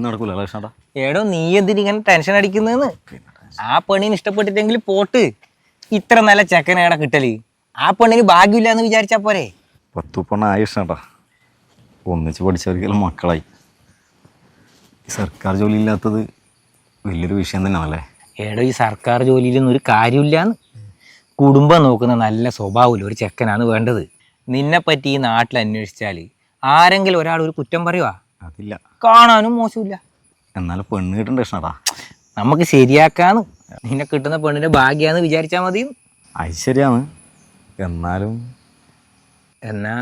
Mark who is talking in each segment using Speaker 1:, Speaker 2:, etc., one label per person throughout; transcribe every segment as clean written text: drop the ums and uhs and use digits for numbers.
Speaker 1: നടക്കൂല കൃഷ്ണേട്ടാ.
Speaker 2: എടോ നീ എന്തിനിങ്ങനെ ടെൻഷൻ അടിക്കുന്നതെന്ന്? ആ പെണ്ണിന് ഇഷ്ടപ്പെട്ടിട്ടെങ്കിൽ പോട്ട്. ഇത്ര നല്ല ചെക്കനേടാ കിട്ടല്. ആ പെണ്ണിന് ഭാഗ്യമില്ല എന്ന് വിചാരിച്ചാ പോരെ?
Speaker 1: 10 പെണ്ണായി കൃഷ്ണേട്ടാ. ഒന്നിച്ച് പഠിച്ചവർക്കെല്ലാം മക്കളായി. സർക്കാർ ജോലി ഇല്ലാത്തത് വലിയൊരു വിഷയം തന്നെയാണല്ലേ.
Speaker 2: എടോ ഈ സർക്കാർ ജോലിയിലൊന്നും ഒരു കാര്യമില്ലാന്ന്. കുടുംബം നോക്കുന്ന നല്ല സ്വഭാവമില്ല ഒരു ചെക്കനാണ് വേണ്ടത്. നിന്നെപ്പറ്റി ഈ നാട്ടിൽ അന്വേഷിച്ചാൽ ആരെങ്കിലും ഒരാൾ ഒരു കുറ്റം പറയുവാ?
Speaker 1: അതില്ല.
Speaker 2: കാണാനും മോശമില്ല.
Speaker 1: എന്നാലും പെണ്ണ് കിട്ടണ്ട കൃഷ്ണേട്ടാ.
Speaker 2: നമുക്ക് ശരിയാക്കാന്ന്. നിന്നെ കിട്ടുന്ന പെണ്ണിന്റെ ഭാഗ്യാന്ന് വിചാരിച്ചാൽ മതി.
Speaker 1: അത് ശരിയാണ്. എന്നാലും
Speaker 2: എന്നാ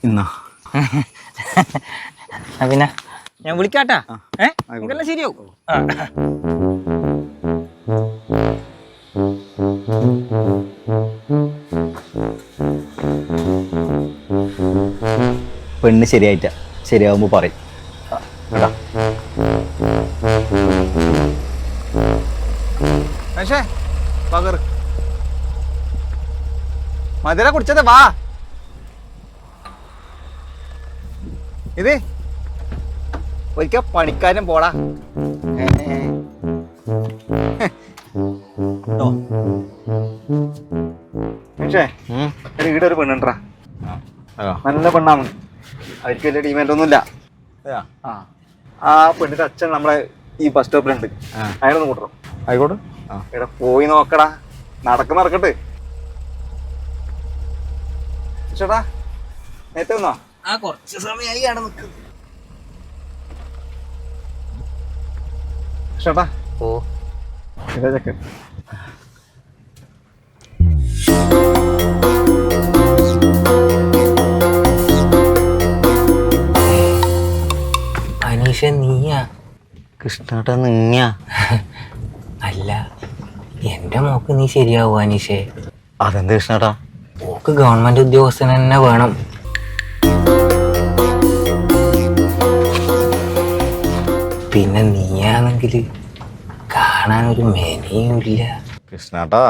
Speaker 1: ഇന്നാ
Speaker 2: പിന്നെ ഞാൻ വിളിക്കാട്ടാ. നമുക്കെല്ലാം ശരിയാവും.
Speaker 1: പെണ്ണ് ശരിയായിട്ടാ. ശരിയാവുമ്പോ പറയും.
Speaker 3: മധുര കുടിച്ചത് വാ. ഇത് ഒരിക്കൽ പണിക്കാരൻ പോടാ. ഇവിടെ ഒരു പെണ്ണുണ്ടാ, നല്ല പെണ്ണാണ്. അവർക്ക് വലിയ ഡിമാൻഡ് ഒന്നുമില്ല. ആ പെണ്ണിന്റെ അച്ഛൻ നമ്മളെ ഈ ബസ് സ്റ്റോപ്പിലുണ്ട്. അയാളൊന്ന് കൂട്ടണം.
Speaker 1: ആയിക്കോട്ടെ.
Speaker 3: ഇവിടെ പോയി നോക്കടാ. നടക്കട്ടെ ചേട്ടാ. നേരത്തെ വന്നോ?
Speaker 2: കുറച്ച് സമയമായി അവിടെ നിൽക്കുന്നു.
Speaker 3: ചേട്ടാ
Speaker 2: ഓ
Speaker 3: ഇതാ ചെക്കൻ.
Speaker 2: അനീഷ നീയാ?
Speaker 1: കൃഷ്ണേട്ടാ നിങ്ങ?
Speaker 2: അല്ല, എന്റെ മോക്ക് നീ ശരിയാവോ അനീഷേ?
Speaker 1: അതെന്ത് കൃഷ്ണേട്ടാ?
Speaker 2: മോക്ക് ഗവൺമെന്റ് ഉദ്യോഗസ്ഥൻ തന്നെ വേണം. പിന്നെ നീയാണെങ്കിൽ കാണാനൊരു മെനയും ഇല്ല
Speaker 1: കൃഷ്ണേട്ടാ.